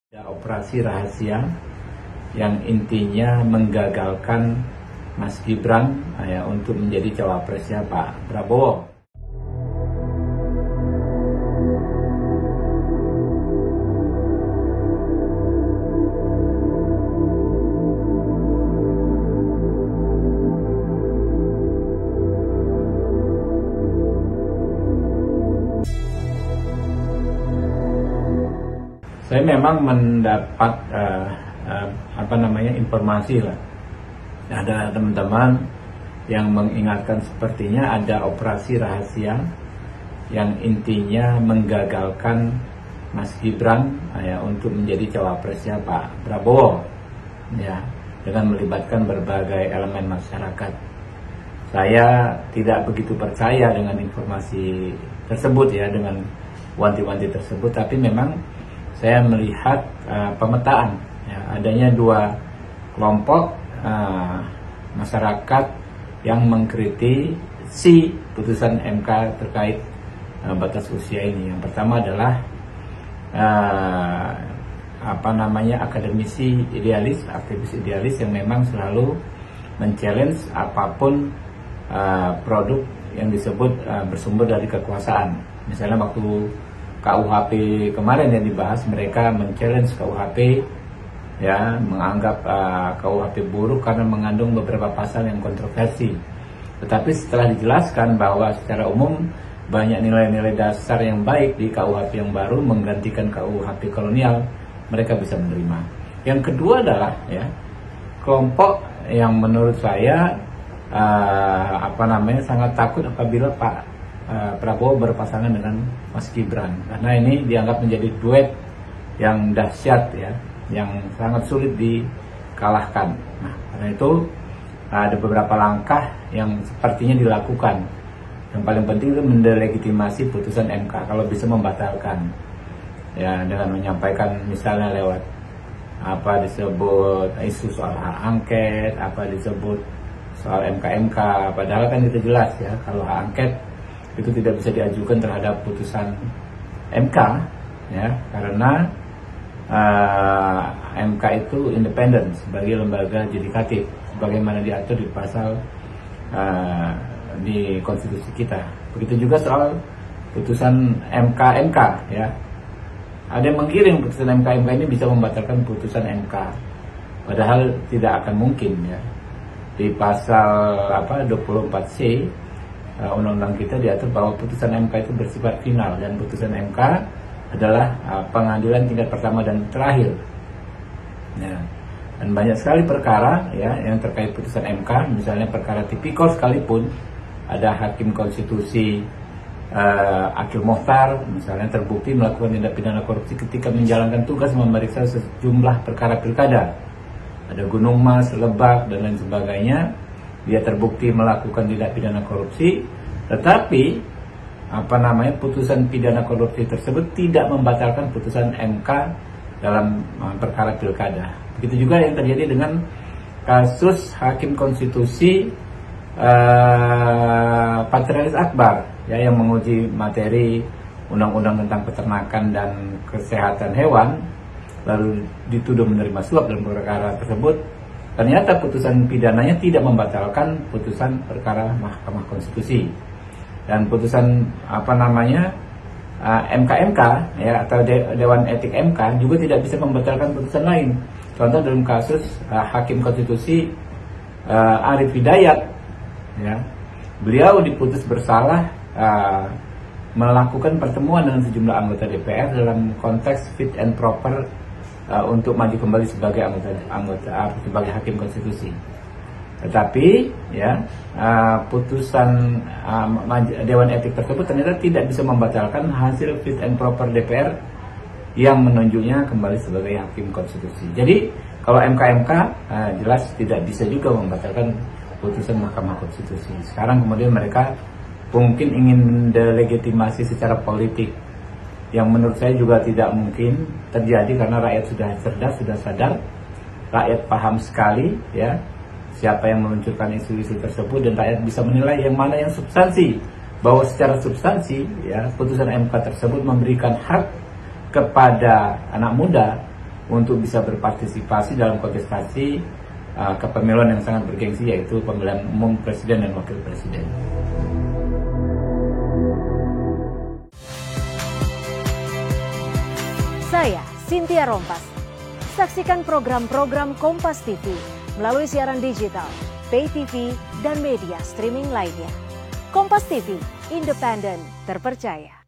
Ada operasi rahasia yang intinya menggagalkan Mas Gibran untuk menjadi cawapresnya Pak Prabowo. Saya memang mendapat informasi lah. Ada teman-teman yang mengingatkan sepertinya ada operasi rahasia yang intinya menggagalkan Mas Gibran untuk menjadi cawapresnya Pak Prabowo, dengan melibatkan berbagai elemen masyarakat. Saya tidak begitu percaya dengan informasi tersebut dengan wanti-wanti tersebut, tapi memang saya melihat pemetaan adanya dua kelompok masyarakat yang mengkritisi putusan MK terkait batas usia ini. Yang pertama adalah akademisi idealis, aktivis idealis yang memang selalu men-challenge apapun produk yang disebut bersumber dari kekuasaan. Misalnya waktu KUHP kemarin yang dibahas, mereka men-challenge KUHP, menganggap KUHP buruk karena mengandung beberapa pasal yang kontroversi. Tetapi setelah dijelaskan bahwa secara umum banyak nilai-nilai dasar yang baik di KUHP yang baru menggantikan KUHP kolonial, mereka bisa menerima. Yang kedua adalah kelompok yang menurut saya sangat takut apabila Pak Prabowo berpasangan dengan Mas Gibran, karena ini dianggap menjadi duet yang dahsyat yang sangat sulit dikalahkan. Nah, karena itu ada beberapa langkah yang sepertinya dilakukan. Yang paling penting itu mendelegitimasi putusan MK, kalau bisa membatalkan dengan menyampaikan misalnya lewat disebut isu soal hak angket, disebut soal MK, padahal kan itu jelas kalau hak angket itu tidak bisa diajukan terhadap putusan MK karena MK itu independen sebagai lembaga yudikatif sebagaimana diatur di pasal di konstitusi kita. Begitu juga soal putusan MK ada yang menggiring putusan MK ini bisa membatalkan putusan MK, padahal tidak akan mungkin di pasal 24C undang-undang kita diatur bahwa putusan MK itu bersifat final, dan putusan MK adalah pengadilan tingkat pertama dan terakhir. Dan banyak sekali perkara yang terkait putusan MK, misalnya perkara tipikor sekalipun, ada hakim konstitusi Akil Mohtar misalnya terbukti melakukan tindak pidana korupsi ketika menjalankan tugas memeriksa sejumlah perkara pilkada. Ada Gunung Mas, Lebak, dan lain sebagainya. Dia terbukti melakukan tindak pidana korupsi, tetapi putusan pidana korupsi tersebut tidak membatalkan putusan MK dalam perkara pilkada. Begitu juga yang terjadi dengan kasus hakim konstitusi Patrialis Akbar yang menguji materi undang-undang tentang peternakan dan kesehatan hewan, lalu dituduh menerima suap dalam perkara tersebut. Ternyata putusan pidananya tidak membatalkan putusan perkara Mahkamah Konstitusi, dan putusan MK atau Dewan Etik MK juga tidak bisa membatalkan putusan lain. Contoh dalam kasus Hakim Konstitusi Arif Hidayat, beliau diputus bersalah melakukan pertemuan dengan sejumlah anggota DPR dalam konteks fit and proper untuk maju kembali sebagai anggota sebagai hakim konstitusi. Tetapi putusan Dewan Etik tersebut ternyata tidak bisa membatalkan hasil fit and proper DPR yang menunjuknya kembali sebagai hakim konstitusi. Jadi kalau MK jelas tidak bisa juga membatalkan putusan Mahkamah Konstitusi. Sekarang kemudian mereka mungkin ingin mendelegitimasi secara politik, yang menurut saya juga tidak mungkin terjadi karena rakyat sudah cerdas, sudah sadar, rakyat paham sekali siapa yang meluncurkan isu-isu tersebut, dan rakyat bisa menilai yang mana yang substansi. Bahwa secara substansi putusan MK tersebut memberikan hak kepada anak muda untuk bisa berpartisipasi dalam kontestasi kepemiluan yang sangat bergengsi, yaitu pemilihan umum presiden dan wakil presiden. Saya Cynthia Rompas. Saksikan program-program Kompas TV melalui siaran digital, pay TV, dan media streaming lainnya. Kompas TV, independen, terpercaya.